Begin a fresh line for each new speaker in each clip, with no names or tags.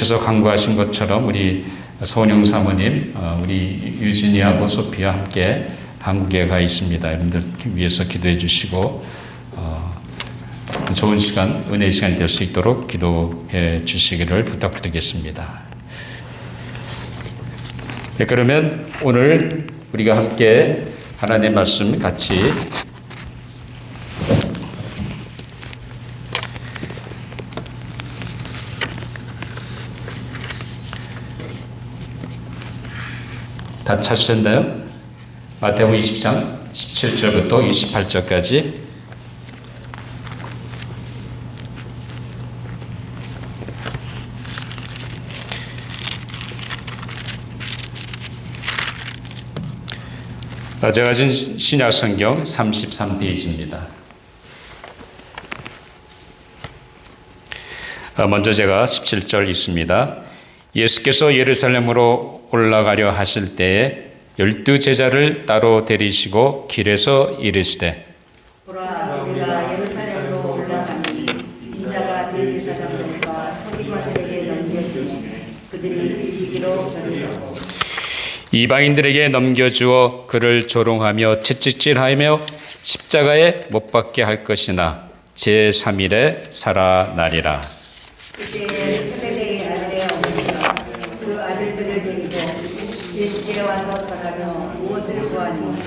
오셔서 간구하신 것처럼 우리 소은영 사모님, 우리 유진이하고 소피와 함께 한국에 가 있습니다. 여러분들 위해서 기도해 주시고 좋은 시간, 은혜의 시간이 될 수 있도록 기도해 주시기를 부탁드리겠습니다. 네, 그러면 오늘 우리가 함께 하나님의 말씀 같이 다 찾으셨나요? 마태복음 20장 17절부터 28절까지 제가 가진 신약성경 33페이지입니다. 먼저 제가 17절 있습니다. 예수께서 예루살렘으로 올라가려 하실 때에 12 제자를 따로 데리시고 길에서 이르시되
보라, 우리가 예루살렘으로 올라가니 인자가 대제사장들과 서기관들에게 넘겨주니 그들이 주시기로 전하고
이방인들에게 넘겨주어 그를 조롱하며 채찍질하며 십자가에 못 박게 할 것이나 제3일에 살아나리라.
그때에 세대의 아들의 어머니가 그 아들들을 데리고 예수께로 와서 전하며 무엇을 구하니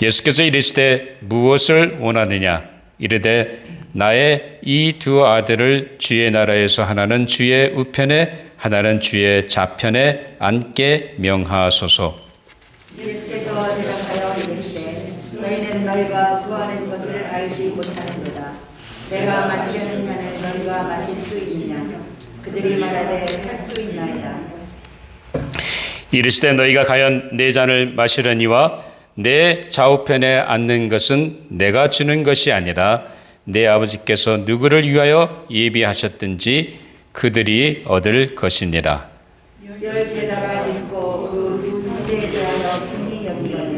예수께서 이르시되 무엇을 원하느냐 이르되 나의 이 두 아들을 주의 나라에서 하나는 주의 우편에 하나는 주의 좌편에 앉게 명하소서.
예수께서 대답하여 이르시되 너희는 너희가 구하는 것을 알지 못하는도다. 내가 마시려는 잔을 너희가 마실 수 있느냐? 그들이 말하되 할 수 있나이다.
이르시되 너희가 과연 내 잔을 마시려니와 내 좌우편에 앉는 것은 내가 주는 것이 아니라 내 아버지께서 누구를 위하여 예비하셨든지 그들이 얻을 것이니라.
열 제자가 있고 그 두 형제에 대하여 긍휼히 여기거늘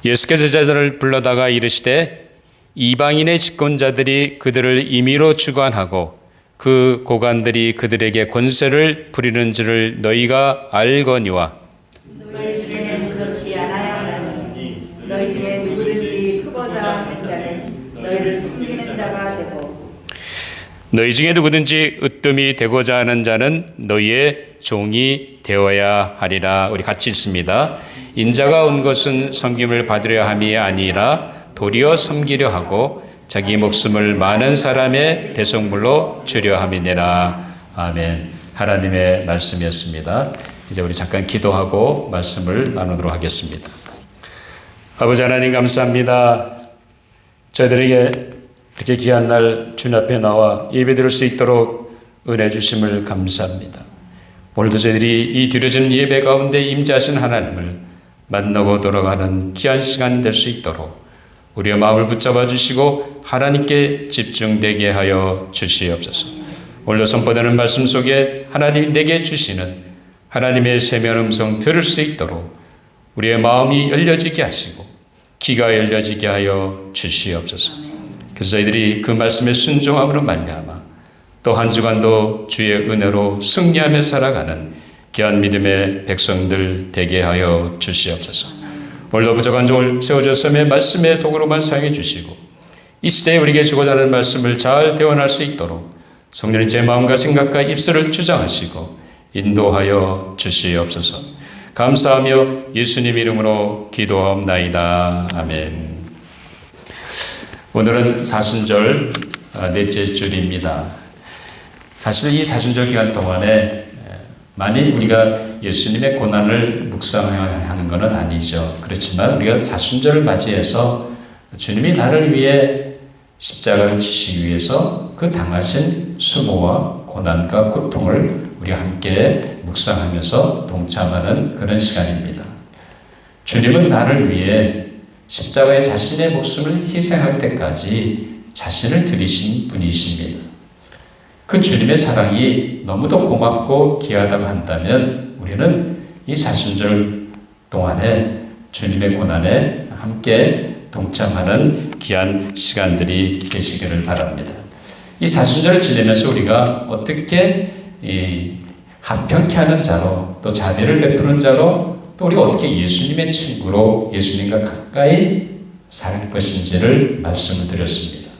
예수께서 제자들을 불러다가 이르시되 이방인의 집권자들이 그들을 임의로 주관하고 그 고관들이 그들에게 권세를 부리는 줄을 너희가 알거니와
너희 중에는 그렇지 않아야 하나니 너희 중에 누구든지 크고자 하는 자는 너희를 숨기는 자가 되고
너희 중에 누구든지 으뜸이 되고자 하는 자는 너희의 종이 되어야 하리라. 우리 같이 읽습니다. 인자가 온 것은 섬김을 받으려 함이 아니라 도리어 섬기려 하고 자기 목숨을 많은 사람의 대속물로 주려 함이니라. 아멘. 하나님의 말씀이었습니다. 이제 우리 잠깐 기도하고 말씀을 나누도록 하겠습니다. 아버지 하나님 감사합니다. 저희들에게 이렇게 귀한 날 주님 앞에 나와 예배드릴 수 있도록 은혜 주심을 감사합니다. 오늘도 저희들이 이 드려진 예배 가운데 임재하신 하나님을 만나고 돌아가는 귀한 시간 될 수 있도록 우리의 마음을 붙잡아 주시고 하나님께 집중되게 하여 주시옵소서. 오늘도 선포되는 말씀 속에 하나님이 내게 주시는 하나님의 세미한 음성 들을 수 있도록 우리의 마음이 열려지게 하시고 귀가 열려지게 하여 주시옵소서. 그래서 저희들이 그 말씀에 순종함으로 말미암아 또 한 주간도 주의 은혜로 승리하며 살아가는 귀한 믿음의 백성들 되게 하여 주시옵소서. 오늘도 부족한 종을 세워주셨음에 말씀의 도구로만 사용해 주시고 이 시대에 우리에게 주고자 하는 말씀을 잘 대원할 수 있도록 성령님 제 마음과 생각과 입술을 주장하시고 인도하여 주시옵소서. 감사하며 예수님 이름으로 기도하옵나이다. 아멘. 오늘은 사순절 넷째 줄입니다. 사실 이 사순절 기간 동안에 많이 우리가 예수님의 고난을 묵상하는 것은 아니죠. 그렇지만 우리가 사순절을 맞이해서 주님이 나를 위해 십자가를 지시기 위해서 그 당하신 수모와 고난과 고통을 우리가 함께 묵상하면서 동참하는 그런 시간입니다. 주님은 나를 위해 십자가에 자신의 목숨을 희생할 때까지 자신을 들이신 분이십니다. 그 주님의 사랑이 너무도 고맙고 귀하다고 한다면 우리는 이 사순절 동안에 주님의 고난에 함께 동참하는 귀한 시간들이 되시기를 바랍니다. 이 사순절을 지내면서 우리가 어떻게 합평케 하는 자로, 또 자비를 베푸는 자로, 또 우리가 어떻게 예수님의 친구로 예수님과 가까이 살 것인지를 말씀을 드렸습니다.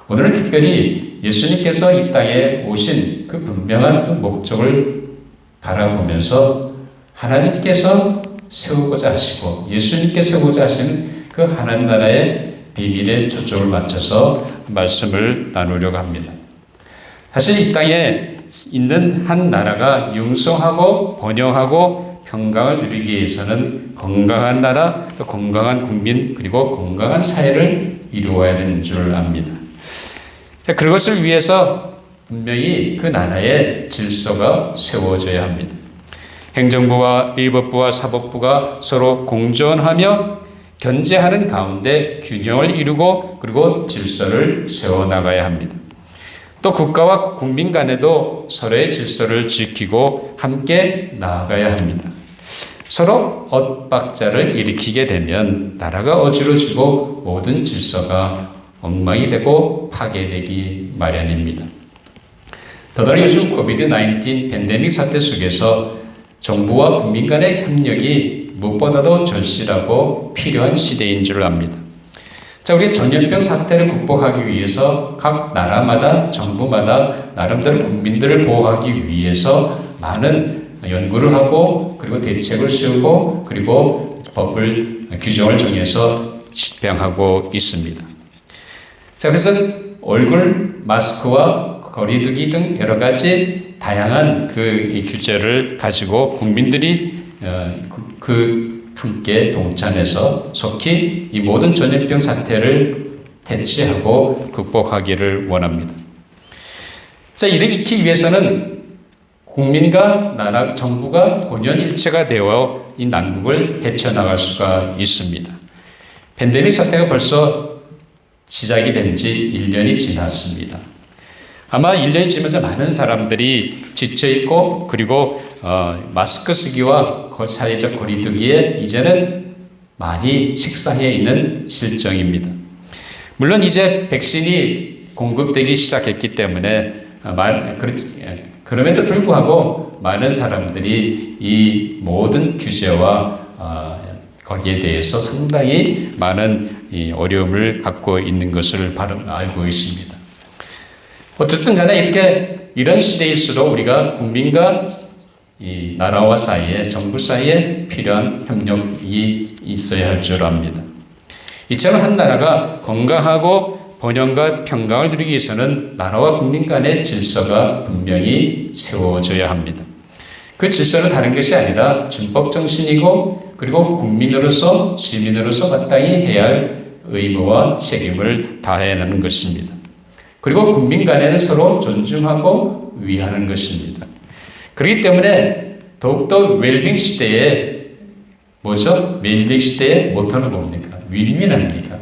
오늘은 특별히 예수님께서 이 땅에 오신 그 분명한 그 목적을 바라보면서 하나님께서 세우고자 하시고 예수님께 세우고자 하시는 그 하나님 나라의 비밀에 초점을 맞춰서 말씀을 나누려고 합니다. 사실 이 땅에 있는 한 나라가 융성하고 번영하고 평강을 누리기 위해서는 건강한 나라, 또 건강한 국민, 그리고 건강한 사회를 이루어야 되는 줄 압니다. 자, 그것을 위해서 분명히 그 나라의 질서가 세워져야 합니다. 행정부와 의법부와 사법부가 서로 공존하며 견제하는 가운데 균형을 이루고 그리고 질서를 세워나가야 합니다. 또 국가와 국민 간에도 서로의 질서를 지키고 함께 나아가야 합니다. 서로 엇박자를 일으키게 되면 나라가 어지러지고 모든 질서가 엉망이 되고 파괴되기 마련입니다. 더더라 요즘 코비드-19 팬데믹 사태 속에서 정부와 국민 간의 협력이 무엇보다도 절실하고 필요한 시대인 줄 압니다. 자, 우리 전염병 사태를 극복하기 위해서 각 나라마다 정부마다 나름대로 국민들을 보호하기 위해서 많은 연구를 하고 그리고 대책을 세우고 그리고 법을 규정을 정해서 집행하고 있습니다. 자, 그래서 얼굴 마스크와 거리두기 등 여러 가지 다양한 그 규제를 가지고 국민들이 함께 동참해서 속히 이 모든 전염병 사태를 대치하고 극복하기를 원합니다. 자, 이렇기 위해서는 국민과 나라, 정부가 혼연일체가 되어 이 난국을 헤쳐나갈 수가 있습니다. 팬데믹 사태가 벌써 시작이 된 지 1년이 지났습니다. 아마 1년이 지나면서 많은 사람들이 지쳐있고 그리고 마스크 쓰기와 사회적 거리두기에 이제는 많이 식사해 있는 실정입니다. 물론 이제 백신이 공급되기 시작했기 때문에 그럼에도 불구하고 많은 사람들이 이 모든 규제와 거기에 대해서 상당히 많은 어려움을 갖고 있는 것을 알고 있습니다. 어쨌든 간에 이런 시대일수록 우리가 국민과 이 나라와 사이에, 정부 사이에 필요한 협력이 있어야 할 줄 압니다. 이처럼 한 나라가 건강하고 번영과 평강을 누리기 위해서는 나라와 국민 간의 질서가 분명히 세워져야 합니다. 그 질서는 다른 것이 아니라 준법 정신이고 그리고 국민으로서 시민으로서 마땅히 해야 할 의무와 책임을 다해내는 것입니다. 그리고 국민 간에는 서로 존중하고 위하는 것입니다. 그렇기 때문에 더욱더 웰빙 시대에 웰빙 시대의 모토는 뭡니까? 윈윈 아닙니까?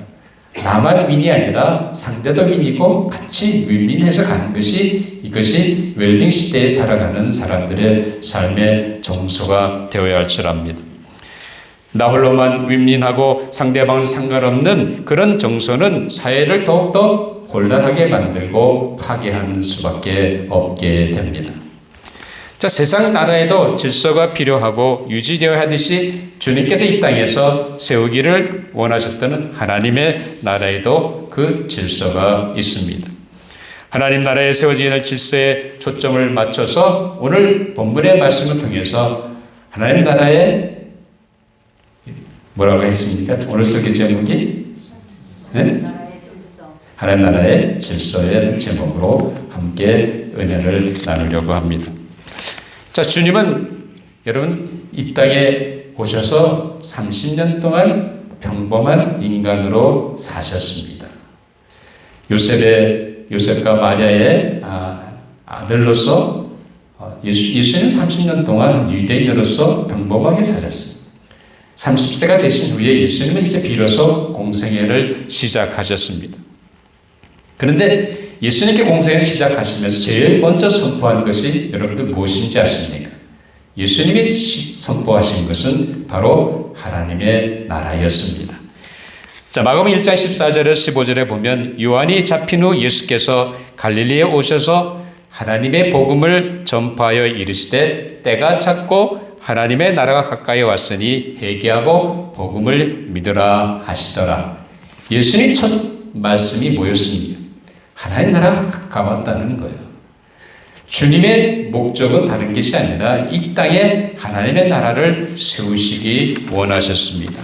나만 윈이 아니라 상대도 윈이고 같이 윈윈해서 가는 것이 이것이 웰빙 시대에 살아가는 사람들의 삶의 정서가 되어야 할 줄 압니다. 나 홀로만 윈윈하고 상대방은 상관없는 그런 정서는 사회를 더욱더 곤란하게 만들고 파괴하는 수밖에 없게 됩니다. 자, 세상 나라에도 질서가 필요하고 유지되어야 하듯이 주님께서 이 땅에서 세우기를 원하셨던 하나님의 나라에도 그 질서가 있습니다. 하나님 나라에 세워져야 할 질서에 초점을 맞춰서 오늘 본문의 말씀을 통해서 하나님 나라에 뭐라고 했습니까? 오늘 설교 제목이 네? 하나님 나라의 질서의 제목으로 함께 은혜를 나누려고 합니다. 자, 주님은 여러분 이 땅에 오셔서 30년 동안 평범한 인간으로 사셨습니다. 요셉과 마리아의 아들로서 예수님 30년 동안 유대인으로서 평범하게 살았습니다. 30세가 되신 후에 예수님은 이제 비로소 공생애를 시작하셨습니다. 그런데 예수님께 공생애를 시작하시면서 제일 먼저 선포한 것이 여러분들 무엇인지 아십니까? 예수님이 선포하신 것은 바로 하나님의 나라였습니다. 자, 마가복음 1장 14절에서 15절에 보면 요한이 잡힌 후 예수께서 갈릴리에 오셔서 하나님의 복음을 전파하여 이르시되 때가 찼고 하나님의 나라가 가까이 왔으니 회개하고 복음을 믿으라 하시더라. 예수님 첫 말씀이 뭐였습니까? 하나님 나라가 가까웠다는 거예요. 주님의 목적은 다른 것이 아니라 이 땅에 하나님의 나라를 세우시기 원하셨습니다.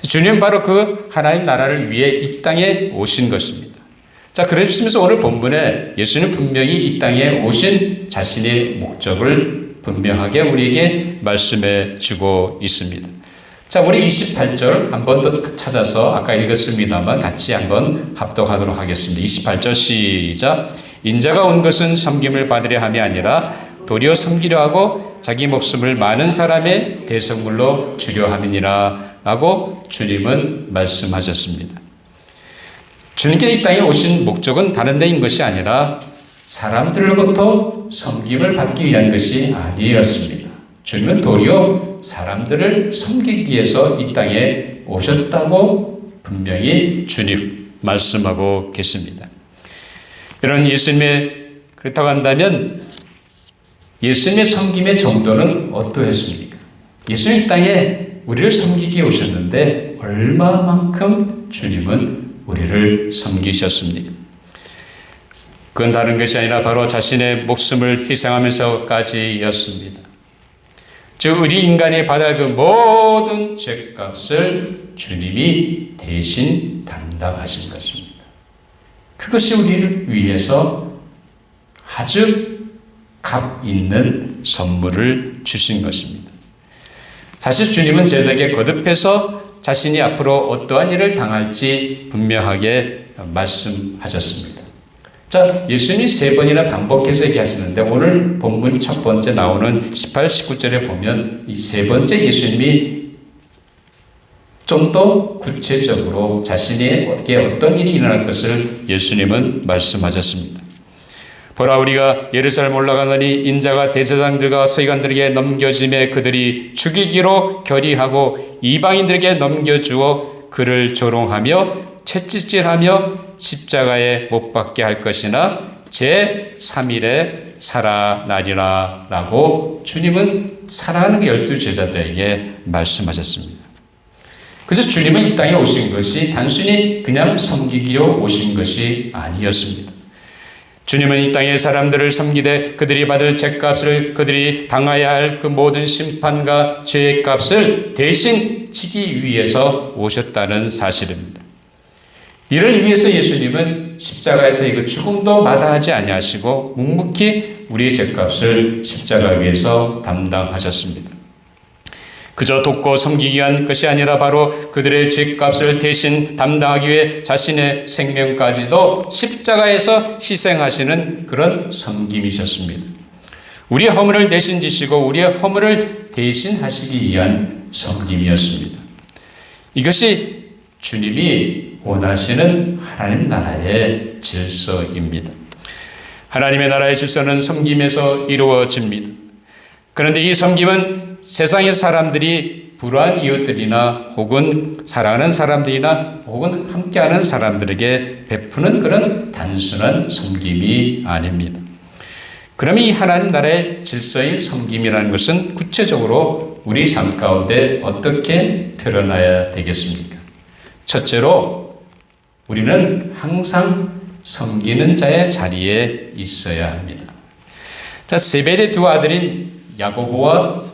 주님은 바로 그 하나님 나라를 위해 이 땅에 오신 것입니다. 자, 그러시면서 오늘 본문에 예수는 분명히 이 땅에 오신 자신의 목적을 분명하게 우리에게 말씀해 주고 있습니다. 자, 우리 28절 한 번 더 찾아서 아까 읽었습니다만 같이 한번 합독하도록 하겠습니다. 28절 시작. 인자가 온 것은 섬김을 받으려 함이 아니라 도리어 섬기려 하고 자기 목숨을 많은 사람의 대속물로 주려 함이니라 라고 주님은 말씀하셨습니다. 주님께 이 땅에 오신 목적은 다른 데인 것이 아니라 사람들로부터 섬김을 받기 위한 것이 아니었습니다. 주님은 도리어 사람들을 섬기기 위해서 이 땅에 오셨다고 분명히 주님 말씀하고 계십니다. 이런 예수님의 그렇다고 한다면 예수님의 섬김의 정도는 어떠했습니까? 예수님 이 땅에 우리를 섬기기 오셨는데 얼마만큼 주님은 우리를 섬기셨습니까? 그건 다른 것이 아니라 바로 자신의 목숨을 희생하면서까지였습니다. 즉 우리 인간이 받아야 할 그 모든 죄값을 주님이 대신 담당하신 것입니다. 그것이 우리를 위해서 아주 값 있는 선물을 주신 것입니다. 사실 주님은 저희에게 거듭해서 자신이 앞으로 어떠한 일을 당할지 분명하게 말씀하셨습니다. 자, 예수님이 3번이나 반복해서 얘기하시는데 오늘 본문 첫 번째 나오는 18, 19절에 보면 이 3번째 예수님이 좀 더 구체적으로 자신에게 어떤 일이 일어날 것을 예수님은 말씀하셨습니다. 보라, 우리가 예루살렘 올라가느니 인자가 대제사장들과 서기관들에게 넘겨짐에 그들이 죽이기로 결의하고 이방인들에게 넘겨주어 그를 조롱하며 채찍질하며 십자가에 못 박게 할 것이나 제3일에 살아나리라 라고 주님은 사랑하는 12제자들에게 말씀하셨습니다. 그래서 주님은 이 땅에 오신 것이 단순히 그냥 섬기기로 오신 것이 아니었습니다. 주님은 이 땅의 사람들을 섬기되 그들이 받을 죄값을, 그들이 당해야 할 그 모든 심판과 죄의 값을 대신 지기 위해서 오셨다는 사실입니다. 이를 위해서 예수님은 십자가에서의 그 죽음도 마다하지 아니하시고 묵묵히 우리의 죄값을 십자가 위에서 담당하셨습니다. 그저 돕고 섬기기 위한 것이 아니라 바로 그들의 죄값을 대신 담당하기 위해 자신의 생명까지도 십자가에서 희생하시는 그런 섬김이셨습니다. 우리의 허물을 대신 지시고 우리의 허물을 대신 하시기 위한 섬김이었습니다. 이것이 주님이 원하시는 하나님 나라의 질서입니다. 하나님의 나라의 질서는 섬김에서 이루어집니다. 그런데 이 섬김은 세상의 사람들이 불우한 이웃들이나 혹은 사랑하는 사람들이나 혹은 함께하는 사람들에게 베푸는 그런 단순한 섬김이 아닙니다. 그러면 이 하나님 나라의 질서인 섬김이라는 것은 구체적으로 우리 삶 가운데 어떻게 드러나야 되겠습니까? 첫째로 우리는 항상 섬기는 자의 자리에 있어야 합니다. 자, 세베대 두 아들인 야고보와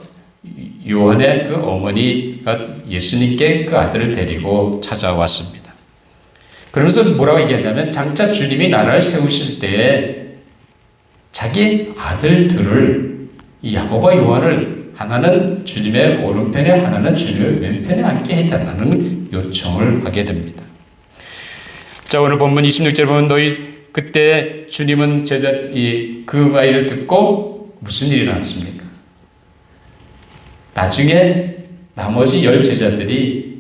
요한의 그 어머니가 예수님께 그 아들을 데리고 찾아왔습니다. 그러면서 뭐라고 얘기했냐면 장차 주님이 나라를 세우실 때에 자기 아들 둘을 이 야고보와 요한을 하나는 주님의 오른편에 하나는 주님의 왼편에 앉게 해달라는 요청을 하게 됩니다. 자, 오늘 본문 26절 보면 너희 그때 주님은 그 아이를 듣고 무슨 일이 났습니까? 나중에 나머지 10제자들이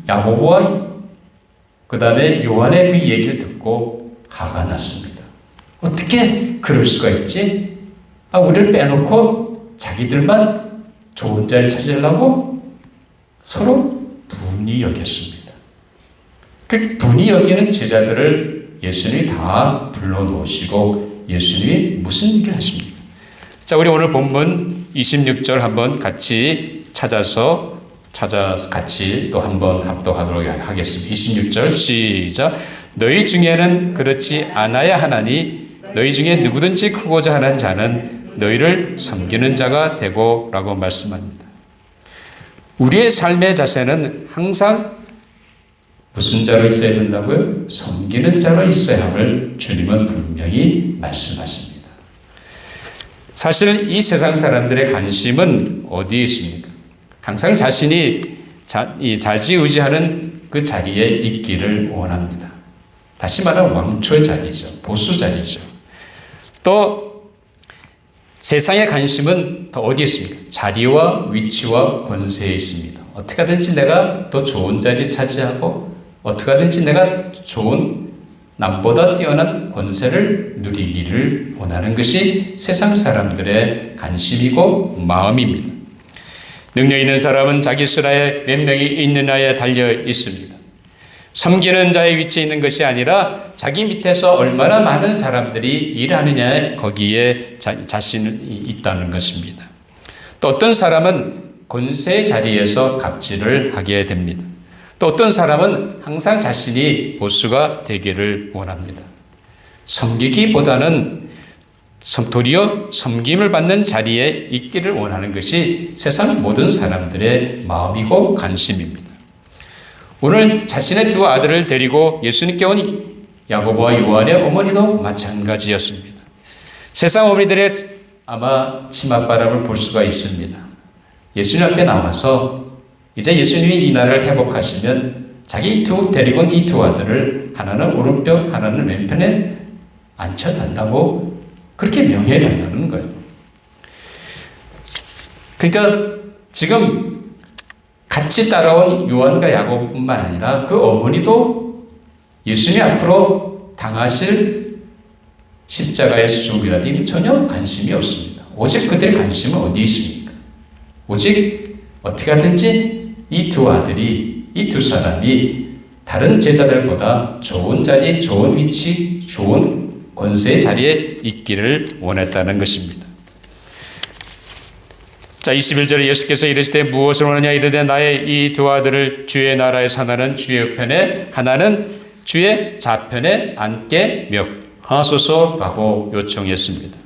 야고보와 그 다음에 요한의 그 얘기를 듣고 화가 났습니다. 어떻게 그럴 수가 있지? 우리를 빼놓고 자기들만 좋은 자리를 찾으려고 서로 분이 여겼습니다. 그 분이 여기는 제자들을 예수님이 다 불러놓으시고 예수님이 무슨 얘기를 하십니까? 자, 우리 오늘 본문 26절 한번 같이 찾아서 같이 또 한번 합독하도록 하겠습니다. 26절 시작. 너희 중에는 그렇지 않아야 하나니 너희 중에 누구든지 크고자 하는 자는 너희를 섬기는 자가 되고 라고 말씀합니다. 우리의 삶의 자세는 항상 무슨 자로 있어야 된다고요? 섬기는 자로 있어야 함을 주님은 분명히 말씀하십니다. 사실 이 세상 사람들의 관심은 어디에 있습니까? 항상 자신이 자지우지하는 그 자리에 있기를 원합니다. 다시 말하면 왕초의 자리죠. 보수 자리죠. 또 세상의 관심은 더 어디에 있습니까? 자리와 위치와 권세에 있습니다. 어떻게 하든지 내가 더 좋은 자리 차지하고 어떻게 하든지 내가 좋은 남보다 뛰어난 권세를 누리기를 원하는 것이 세상 사람들의 관심이고 마음입니다. 능력 있는 사람은 자기 수라에 몇 명이 있느냐에 달려 있습니다. 섬기는 자의 위치에 있는 것이 아니라 자기 밑에서 얼마나 많은 사람들이 일하느냐에 거기에 자신이 있다는 것입니다. 또 어떤 사람은 권세의 자리에서 갑질을 하게 됩니다. 또 어떤 사람은 항상 자신이 보수가 되기를 원합니다. 섬기기보다는 도리어 섬김을 받는 자리에 있기를 원하는 것이 세상 모든 사람들의 마음이고 관심입니다. 오늘 자신의 두 아들을 데리고 예수님께 온 야고보와 요한의 어머니도 마찬가지였습니다. 세상 어머니들의 아마 치맛바람을 볼 수가 있습니다. 예수님 앞에 나와서 이제 예수님이 이 나라를 회복하시면 자기 데리고 온 이 두 아들을 하나는 오른편 하나는 왼편에 앉혀달라고 그렇게 명해달라는 거예요. 그러니까 지금 같이 따라온 요한과 야고보뿐만 아니라 그 어머니도 예수님 앞으로 당하실 십자가에서 죽음이라든지 전혀 관심이 없습니다. 오직 그들의 관심은 어디에 있습니까? 오직 어떻게 하든지 이 두 아들이, 이 두 사람이 다른 제자들보다 좋은 자리, 좋은 위치, 좋은 권세의 자리에 있기를 원했다는 것입니다. 자, 21절에 예수께서 이르시되 무엇을 원하냐 이르되 나의 이 두 아들을 주의 나라에 하나는 주의 우편에 하나는 주의 좌편에 앉게 명하소서라고 요청했습니다.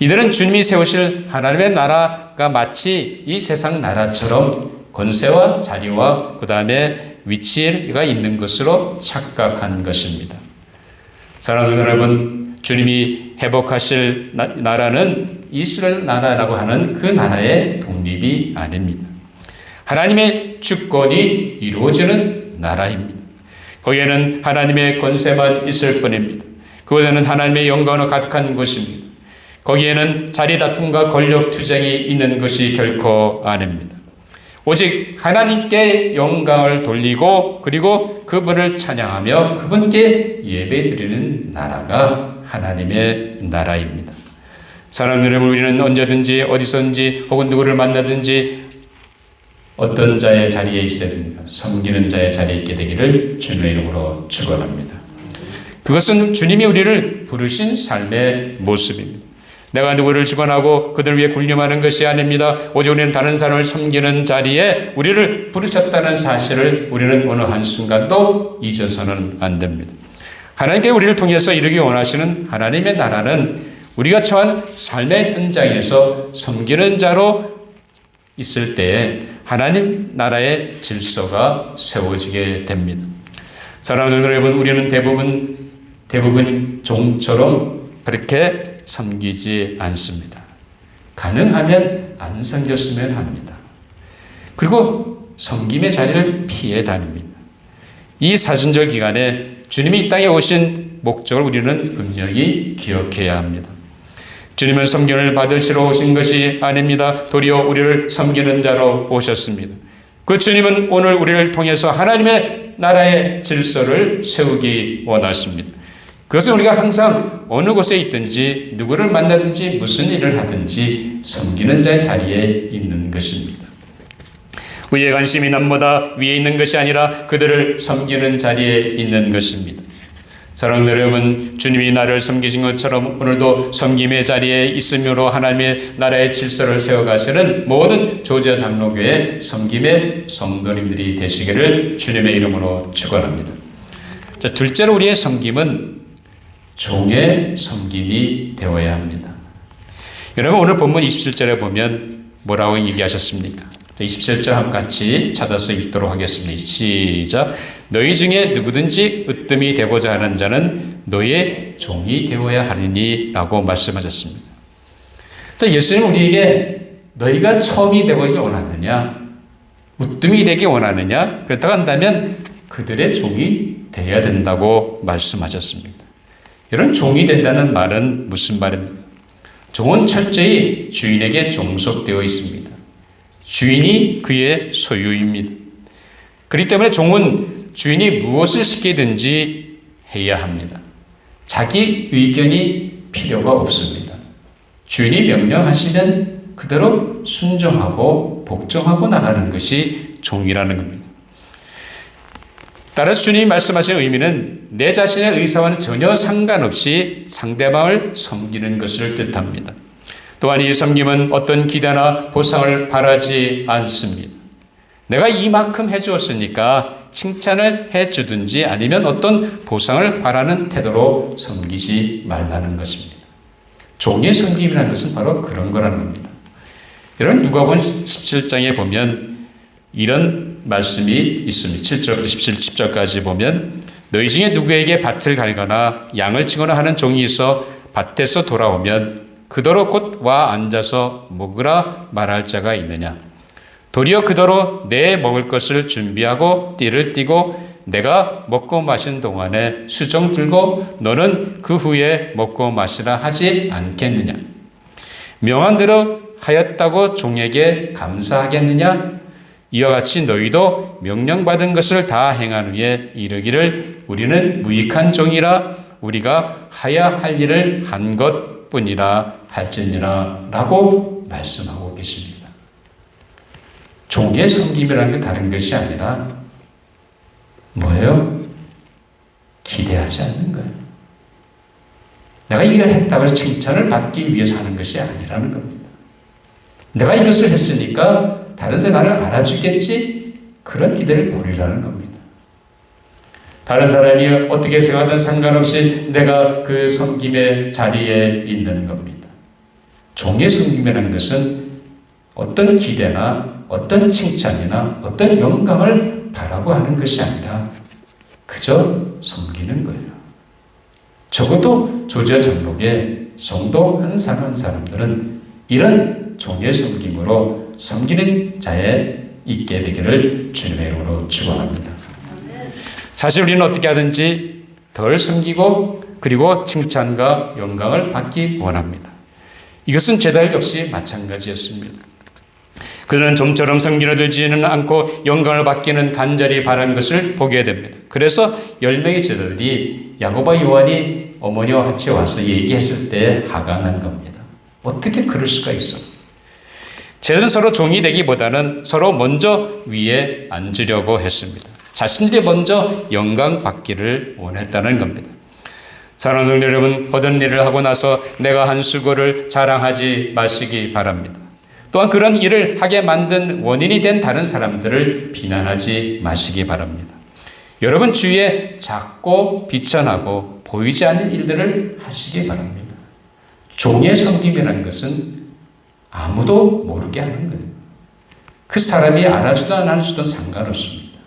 이들은 주님이 세우실 하나님의 나라가 마치 이 세상 나라처럼 권세와 자리와 그 다음에 위치가 있는 것으로 착각한 것입니다. 사랑하는 여러분, 주님이 회복하실 나라는 이스라엘 나라라고 하는 그 나라의 독립이 아닙니다. 하나님의 주권이 이루어지는 나라입니다. 거기에는 하나님의 권세만 있을 뿐입니다. 그곳에는 하나님의 영광으로 가득한 곳입니다. 거기에는 자리 다툼과 권력 투쟁이 있는 것이 결코 아닙니다. 오직 하나님께 영광을 돌리고 그리고 그분을 찬양하며 그분께 예배드리는 나라가 하나님의 나라입니다. 사랑하는 여러분, 우리는 언제든지 어디서든지 혹은 누구를 만나든지 어떤 자의 자리에 있어야 됩니다. 섬기는 자의 자리에 있게 되기를 주님의 이름으로 축원합니다. 그것은 주님이 우리를 부르신 삶의 모습입니다. 내가 누구를 주관하고 그들을 위해 군림하는 것이 아닙니다. 오직 우리는 다른 사람을 섬기는 자리에 우리를 부르셨다는 사실을 우리는 어느 한순간도 잊어서는 안 됩니다. 하나님께 우리를 통해서 이루기 원하시는 하나님의 나라는 우리가 처한 삶의 현장에서 섬기는 자로 있을 때에 하나님 나라의 질서가 세워지게 됩니다. 사랑하는 여러분, 우리는 대부분 종처럼 그렇게 섬기지 않습니다. 가능하면 안 섬겼으면 합니다. 그리고 섬김의 자리를 피해 다닙니다. 이 사순절 기간에 주님이 이 땅에 오신 목적을 우리는 분명히 기억해야 합니다. 주님은 섬김을 받으시러 오신 것이 아닙니다. 도리어 우리를 섬기는 자로 오셨습니다. 그 주님은 오늘 우리를 통해서 하나님의 나라의 질서를 세우기 원하십니다. 그것은 우리가 항상 어느 곳에 있든지 누구를 만나든지 무슨 일을 하든지 섬기는 자의 자리에 있는 것입니다. 우리의 관심이 남보다 위에 있는 것이 아니라 그들을 섬기는 자리에 있는 것입니다. 사랑하는 여러분, 주님이 나를 섬기신 것처럼 오늘도 섬김의 자리에 있음으로 하나님의 나라의 질서를 세워가시는 모든 조지아 장로교회 섬김의 성도님들이 되시기를 주님의 이름으로 축원합니다. 자, 둘째로 우리의 섬김은 종의 섬김이 되어야 합니다. 여러분, 오늘 본문 27절에 보면 뭐라고 얘기하셨습니까? 27절 한번 같이 찾아서 읽도록 하겠습니다. 시작. 너희 중에 누구든지 으뜸이 되고자 하는 자는 너의 종이 되어야 하리니 라고 말씀하셨습니다. 자, 예수님은 우리에게 너희가 처음이 되기 원하느냐, 으뜸이 되기 원하느냐, 그렇다고 한다면 그들의 종이 되어야 된다고 말씀하셨습니다. 이런 종이 된다는 말은 무슨 말입니까? 종은 철저히 주인에게 종속되어 있습니다. 주인이 그의 소유입니다. 그렇기 때문에 종은 주인이 무엇을 시키든지 해야 합니다. 자기 의견이 필요가 없습니다. 주인이 명령하시면 그대로 순종하고 복종하고 나가는 것이 종이라는 겁니다. 따라서 주님이 말씀하신 의미는 내 자신의 의사와는 전혀 상관없이 상대방을 섬기는 것을 뜻합니다. 또한 이 섬김은 어떤 기대나 보상을 바라지 않습니다. 내가 이만큼 해주었으니까 칭찬을 해주든지 아니면 어떤 보상을 바라는 태도로 섬기지 말라는 것입니다. 종의 섬김이라는 것은 바로 그런 거라는 겁니다. 이런 누가복음 17장에 보면 이런 말씀이 있습니다. 7절부터 10절까지 보면 너희 중에 누구에게 밭을 갈거나 양을 치거나 하는 종이 있어 밭에서 돌아오면 그더러 곧 와 앉아서 먹으라 말할 자가 있느냐. 도리어 그더러 내 먹을 것을 준비하고 띠를 띠고 내가 먹고 마신 동안에 수종 들고 너는 그 후에 먹고 마시라 하지 않겠느냐. 명한 대로 하였다고 종에게 감사하겠느냐. 이와 같이 너희도 명령받은 것을 다 행한 후에 이르기를 우리는 무익한 종이라 우리가 하야 할 일을 한 것뿐이라 할지니라 라고 말씀하고 계십니다. 종의 섬김이라는 게 다른 것이 아니라 뭐예요? 기대하지 않는 거예요. 내가 이걸 했다고 해서 칭찬을 받기 위해서 하는 것이 아니라는 겁니다. 내가 이것을 했으니까 다른 사람이 나를 알아주겠지? 그런 기대를 버리라는 겁니다. 다른 사람이 어떻게 생각하든 상관없이 내가 그 섬김의 자리에 있는 겁니다. 종의 섬김이라는 것은 어떤 기대나 어떤 칭찬이나 어떤 영광을 바라고 하는 것이 아니라 그저 섬기는 거예요. 적어도 조지아 장로교회 성도 한 사람 한 사람들은 이런 종의 섬김으로 섬기는 자에 있게 되기를 주님의 이름으로 축원합니다. 사실 우리는 어떻게 하든지 덜 섬기고 그리고 칭찬과 영광을 받기 원합니다. 이것은 제달 역시 마찬가지였습니다. 그들은 좀처럼 섬기려 들지는 않고 영광을 받기는 간절히 바라는 것을 보게 됩니다. 그래서 10명의 제자들이 야고보와 요한이 어머니와 같이 와서 얘기했을 때 화가 난 겁니다. 어떻게 그럴 수가 있어? 제자들은 서로 종이 되기보다는 서로 먼저 위에 앉으려고 했습니다. 자신들이 먼저 영광 받기를 원했다는 겁니다. 사랑하는 성도 여러분, 모든 일을 하고 나서 내가 한 수고를 자랑하지 마시기 바랍니다. 또한 그런 일을 하게 만든 원인이 된 다른 사람들을 비난하지 마시기 바랍니다. 여러분 주위에 작고 비천하고 보이지 않는 일들을 하시기 바랍니다. 종의 섬김이라는 것은 아무도 모르게 하는 거예요. 그 사람이 알아주든 안 알아주든 상관없습니다.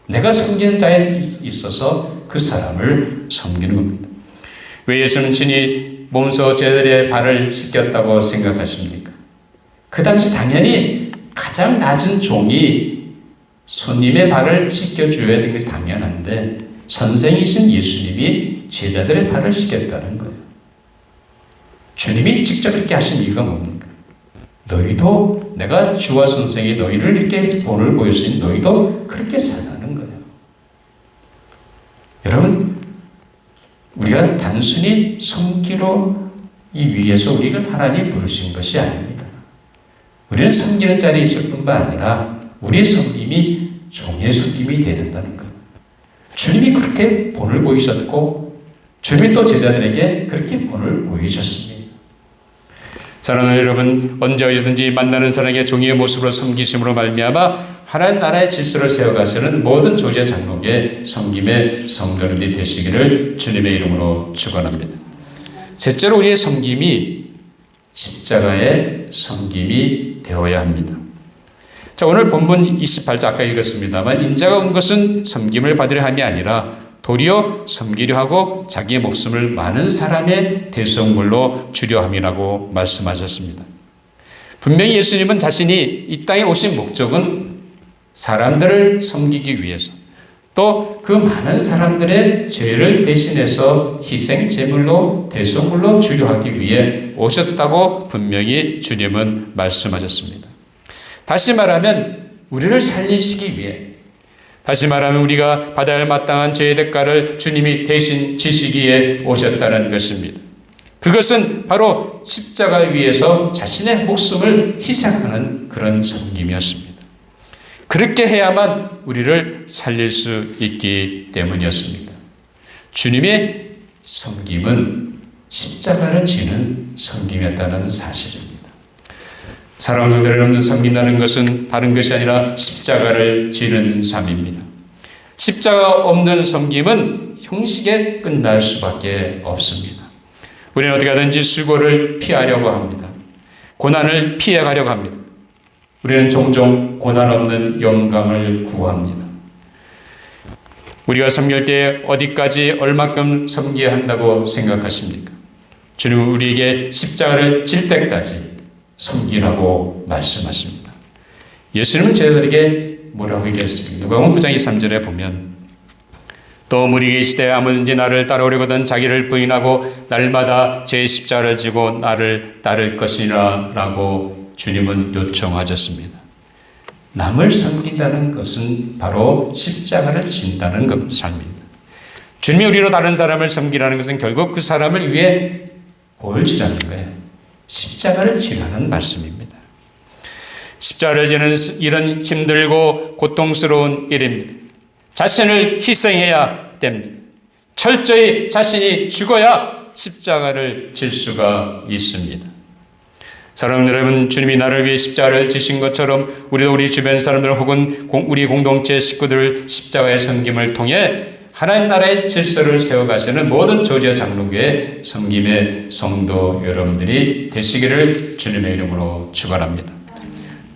내가 섬기는 자에 있어서 그 사람을 섬기는 겁니다. 왜 예수는 친히 몸소 제자들의 발을 씻겼다고 생각하십니까? 그 당시 당연히 가장 낮은 종이 손님의 발을 씻겨줘야 되는 것이 당연한데 선생이신 예수님이 제자들의 발을 씻겼다는 거예요. 주님이 직접 이렇게 하신 이유가 뭡니까? 너희도 내가 주와 선생이 너희를 이렇게 본을 보였으니 너희도 그렇게 살라는 거예요. 여러분 우리가 단순히 섬기로 이 위해서 우리가 하나님 부르신 것이 아닙니다. 우리는 섬기는 자리에 있을 뿐만 아니라 우리의 섬김이 종의 섬김이 되어야 된다는 거예요. 주님이 그렇게 본을 보이셨고 주님이 또 제자들에게 그렇게 본을 보이셨습니다. 사랑하는 여러분, 언제 어디든지 만나는 사람에게 종이의 모습으로 섬기심으로 말미암아 하나님 나라의 질서를 세워가시는 모든 조제 장로의 섬김의 성도들이 되시기를 주님의 이름으로 축원합니다. 셋째로 우리의 섬김이 십자가의 섬김이 되어야 합니다. 자, 오늘 본문 28절 아까 읽었습니다만 인자가 온 것은 섬김을 받으려 함이 아니라 도리어 섬기려 하고 자기의 목숨을 많은 사람의 대속물로 주려 함이라고 말씀하셨습니다. 분명히 예수님은 자신이 이 땅에 오신 목적은 사람들을 섬기기 위해서 또 그 많은 사람들의 죄를 대신해서 희생 제물로 대속물로 주려 하기 위해 오셨다고 분명히 주님은 말씀하셨습니다. 다시 말하면 우리를 살리시기 위해, 다시 말하면 우리가 받아야 할 마땅한 죄의 대가를 주님이 대신 지시기에 오셨다는 것입니다. 그것은 바로 십자가 위에서 자신의 목숨을 희생하는 그런 섬김이었습니다. 그렇게 해야만 우리를 살릴 수 있기 때문이었습니다. 주님의 섬김은 십자가를 지는 섬김이었다는 사실입니다. 사랑하는 성도 여러분, 섬긴다는 것은 다른 것이 아니라 십자가를 지는 삶입니다. 십자가 없는 섬김은 형식에 끝날 수밖에 없습니다. 우리는 어떻게 하든지 수고를 피하려고 합니다. 고난을 피해가려고 합니다. 우리는 종종 고난 없는 영광을 구합니다. 우리가 섬길 때 어디까지 얼마큼 섬겨야 한다고 생각하십니까? 주님은 우리에게 십자가를 질 때까지 섬기라고 말씀하십니다. 예수님은 제자들에게 뭐라고 얘기했습니까? 누가복음 9장 23절에 보면 또 무리 계시되 아무든지 나를 따라오려거든 자기를 부인하고 날마다 제 십자가를 지고 나를 따를 것이라 라고 주님은 요청하셨습니다. 남을 섬긴다는 것은 바로 십자가를 진다는 삶입니다. 주님이 우리로 다른 사람을 섬기라는 것은 결국 그 사람을 위해 뭘 지라는 거예요? 십자가를 지라는 말씀입니다. 십자가를 지는 일은 힘들고 고통스러운 일입니다. 자신을 희생해야 됩니다. 철저히 자신이 죽어야 십자가를 질 수가 있습니다. 사랑하는 여러분, 주님이 나를 위해 십자가를 지신 것처럼 우리도 우리 주변 사람들 혹은 우리 공동체 식구들 십자가의 섬김을 통해 하나님 나라의 질서를 세워가시는 모든 조지아 장로교회 섬김의 성도 여러분들이 되시기를 주님의 이름으로 축원합니다.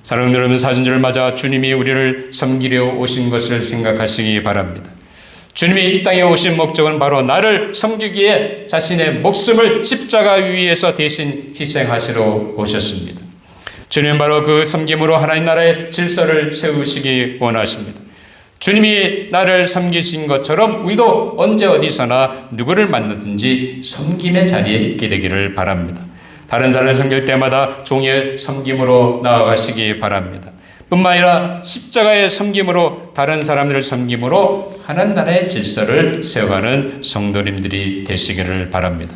사랑하는 여러분, 사순절을 맞아 주님이 우리를 섬기려 오신 것을 생각하시기 바랍니다. 주님이 이 땅에 오신 목적은 바로 나를 섬기기에 자신의 목숨을 십자가 위에서 대신 희생하시러 오셨습니다. 주님은 바로 그 섬김으로 하나님 나라의 질서를 세우시기 원하십니다. 주님이 나를 섬기신 것처럼 우리도 언제 어디서나 누구를 만나든지 섬김의 자리에 있게 되기를 바랍니다. 다른 사람을 섬길 때마다 종의 섬김으로 나아가시기 바랍니다. 뿐만 아니라 십자가의 섬김으로 다른 사람들을 섬김으로 하나님 나라의 질서를 세워가는 성도님들이 되시기를 바랍니다.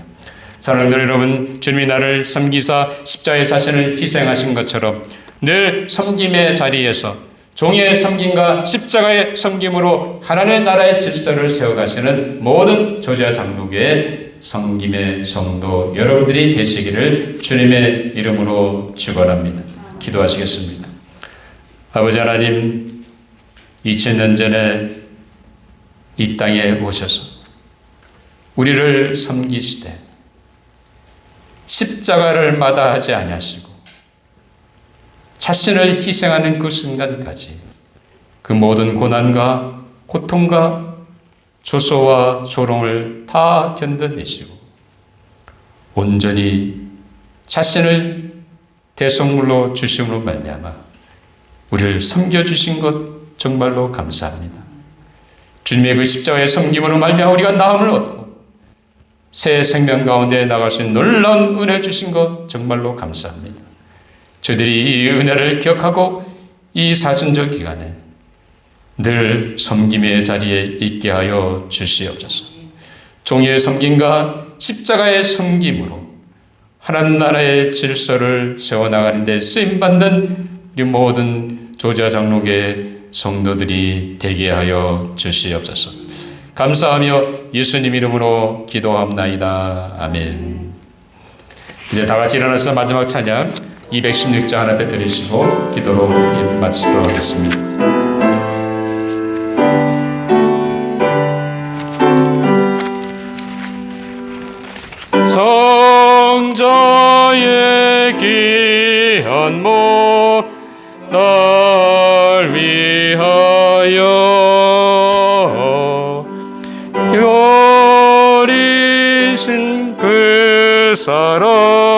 사랑하는 여러분, 주님이 나를 섬기사 십자가의 자신을 희생하신 것처럼 늘 섬김의 자리에서 종의 섬김과 십자가의 섬김으로 하나님의 나라의 질서를 세워가시는 모든 조지아 장로교의 섬김의 성도 여러분들이 되시기를 주님의 이름으로 축원합니다. 기도하시겠습니다. 아버지 하나님, 2000년 전에 이 땅에 오셔서 우리를 섬기시되 십자가를 마다하지 아니하시고 자신을 희생하는 그 순간까지 그 모든 고난과 고통과 조소와 조롱을 다 견뎌내시고 온전히 자신을 대속물로 주심으로 말미암아 우리를 섬겨주신 것 정말로 감사합니다. 주님의 그 십자가의 섬김으로 말미암아 우리가 나음을 얻고 새 생명 가운데 나갈 수 있는 놀라운 은혜 주신 것 정말로 감사합니다. 저희들이 이 은혜를 기억하고 이 사순절 기간에 늘 섬김의 자리에 있게 하여 주시옵소서. 종의 섬김과 십자가의 섬김으로 하나님 나라의 질서를 세워나가는 데 쓰임받는 우리 모든 조지아 장로교회 성도들이 되게 하여 주시옵소서. 감사하며 예수님 이름으로 기도합나이다. 아멘. 이제 다 같이 일어나서 마지막 찬양 216장 하나님 앞에 드리시고 기도로 마치도록 하겠습니다. 성자의 귀한 몸 날 위하여 버리신 그 사랑